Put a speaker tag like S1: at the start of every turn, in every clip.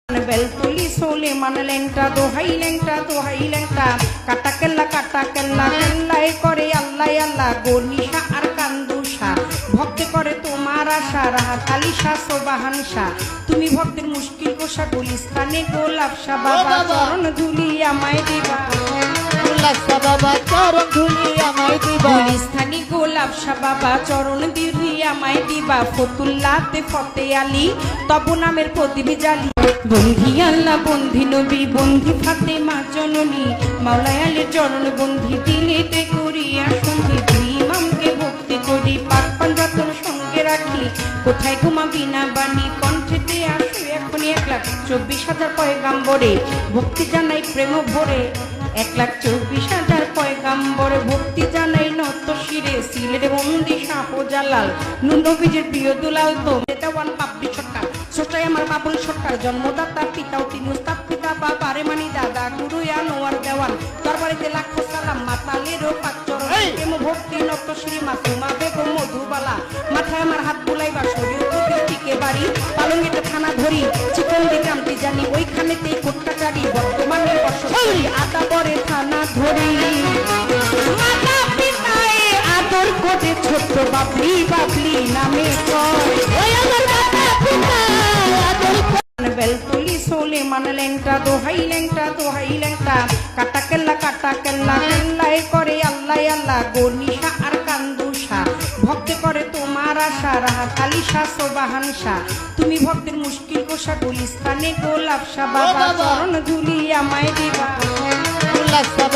S1: বেলতুলি সোলে মানলেনটা দোহাই লেংটা কাটা কেল্লা কেল্লাই করে আল্লাহ আল্লাহ গনিশা আর কান্দুষা ভক্তে করে তোমার আশা রাহাত আলিশা সোবাহানশা তুমি ভক্তের মুশকিল কোষা গুলিস্তানে গোলাপশা বাবা চরণ ধুলি আমায় দিবা
S2: বাবা চরণ ধুলি আমায় দিবা
S1: গুলিস্তানি গোলাপশা বাবা চরণ ধুলি আমায় দিবা ফতুল্লাতে ফতে আলী তব নামের প্রদীপ জালি বন্ধি আল্লাহ বন্ধি নবী বন্ধি ফাতেমা জননী মাওলায় আলীর চরণ বন্ধি দিলেতে করিয়া সন্ধি দুই ইমামকে ভক্তি করি পাক পাঞ্জাতন সঙ্গে রাখি কোথায় ঘুমাবি না বাণী কণ্ঠেতে আসো এখনই 1,24,000 পয়গাম্বরে ভক্তি জানাই প্রেম ভরে 1,24,000 পয়গাম্বরে ভক্তি জানাই নত শিরে সিলেট বন্দি শাহজালাল নবীজির প্রিয় দুলাল তো দেওয়ান পাবলি সরকার সোটাই আমার বাবুল সরকার জন্মদাতা পিতাও তিনি উস্তাদ পিতা বাবারে মানি দাদা গুরু আনোয়ার দেওয়ান দরবারিতে লাখো সালাম মাতালেরও পাকচর প্রেম ভক্তি নত শ্রী মাসুমা বেগম মধুবালা মাথায় আমার হাত বুলাইবা শরীয়ত টিকে বাড়ি পালঙ্গিতে থানা ধরি চিকন দিকামটি জানি ওইখানেতেই কোটকাচারি বর্তমানে বসবাসী আদা বরে থানা ধরি মাতা পিতায়ে আদর করে ছোট্ট বাবলি নামে কয় ওই আমার মাতা পিতা আদর বেলতুলি সোলে মানলেনটা দোহাই লেংটা কাটা কেল্লা কেল্লাই করে আল্লাহ আল্লাহ গনিশা আর কান্দুষা ভক্তে করে তোমার আশা রাহাত আলিশা সোবাহানশা তুমি ভক্তের মুশকিল কোষা গুলিস্তানে গোলাপশা বাবা চরণ ধুলি আমায় দিবা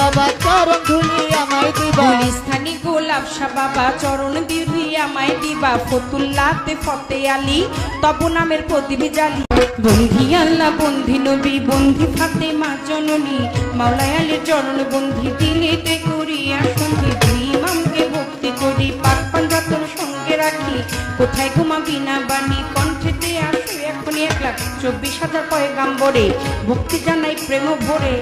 S2: বাবা চরণ ধুলি আমায় দিবা
S1: গুলিস্তানি গোলাপশা বাবা চরণ ধুলি আমায় দিবা ফতুল্লাতে ফতে আলী তব নামের প্রদীপ জালি বন্ধি আল্লাহ বন্ধি নবী বন্ধি ফাতেমা জননী মাওলায় আলীর চরণ বন্ধি দিলেতে করিয়া সন্ধি দুই ইমামকে ভক্তি করি পাক পাঞ্জাতন সঙ্গে রাখি কোথায় ঘুমাবি না বাণী কণ্ঠেতে আসো এখনই 1,24,000 পয়গাম্বরে ভক্তি জানাই প্রেম ভরে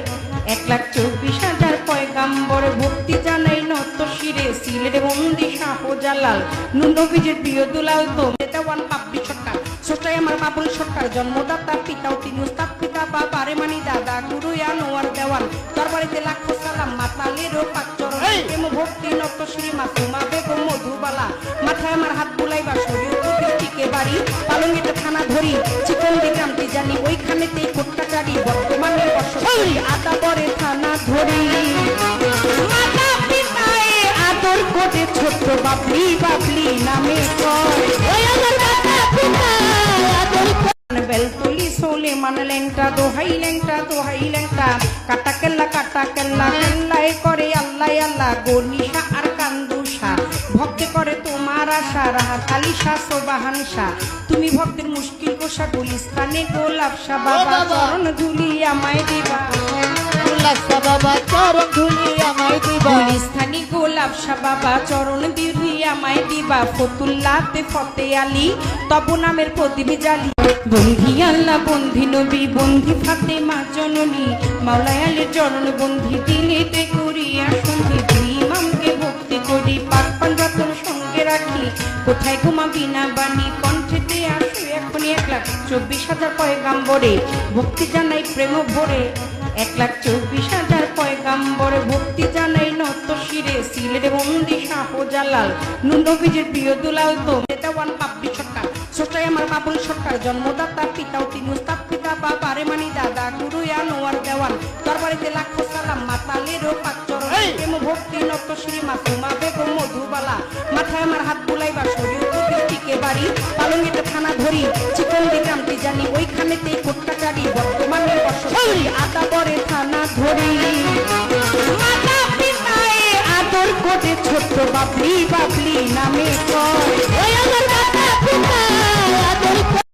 S1: 1,24,000 পয়গাম্বরে ভক্তি জানাই নত শিরে সিলেট বন্দি শাহজালাল নবীজির প্রিয় দুলাল তো দেওয়ান পাবলি সরকার সোটাই আমার বাবুল সরকার জন্মদাতা পিতাও তিনি উস্তাদ পিতা বাবারে মানি দাদা গুরু আনোয়ার দেওয়ান দরবারিতে লাখো সালাম মাতালেরও পাকচর প্রেম ভক্তি নত শ্রী মাসুমা বেগম মধুবালা মাথায় আমার হাত বুলাইবা শরীয়ত টিকে বাড়ি পালঙ্গিতে থানা ধরি চিকন দিকামটি জানি ওইখানেতেই কোটকাচারি বর্তমানে বসবাসী আদা বরে থানা ধরি মাতা পিতায়ে আদর করে ছোট্ট বাবলি নামে কয় ওই আমার মাতা পিতা আদর বেলতুলি সোলে মানলেনটা দোহাই লেংটা কাটা কেল্লা কেল্লাই করে আল্লাহ আল্লাহ গনিশা আর কান্দুষা ভক্তে করে তোমার আশা রাহাত আলিশা সোবাহানশা তুমি ভক্তের মুশকিল কোষা গুলিস্তানে গোলাপশা বাবা চরণ ধুলি আমায় দিবা
S2: বাবা চরণ ধুলি আমায় দিবা
S1: গুলিস্তানি গোলাপশা বাবা চরণ ধুলি আমায় দিবা ফতুল্লাতে ফতে আলী তব নামের প্রদীপ জালি বন্ধি আল্লাহ বন্ধি নবী বন্ধি ফাতেমা জননী মাওলায় আলীর চরণ বন্ধি দিলেতে করিয়া সন্ধি দুই ইমামকে ভক্তি করি পাক পাঞ্জাতন সঙ্গে রাখি কোথায় ঘুমাবি না বাণী কণ্ঠেতে আসো এখনই 1,24,000 পয়গাম্বরে ভক্তি জানাই প্রেম ভরে 1,24,000 পয়গাম্বরে ভক্তি জানাই নত শিরে সিলেট বন্দি শাহজালাল নবীজির প্রিয় দুলাল তো দেওয়ান পাবলি সরকার সোটাই আমার বাবুল সরকার জন্মদাতা পিতাও তিনি উস্তাদ পিতা বাবারে মানি দাদা গুরু আনোয়ার দেওয়ান দরবারিতে লাখো সালাম মাতালেরও পাকচর প্রেম ভক্তি নত শ্রী মাসুমা বেগম মধুবালা মাথায় আমার হাত বুলাইবা শরীয়ত টিকে বাড়ি পালঙ্গিতে থানা ধরি চিকন দিকামটি জানি ওইখানেতেই কোটকাচারি বর্তমানে বসবাসী আদা বরে থানা ধরি মাতা পিতায়ে আদর করে ছোট্ট বাবলি নামে কয় ওই আমার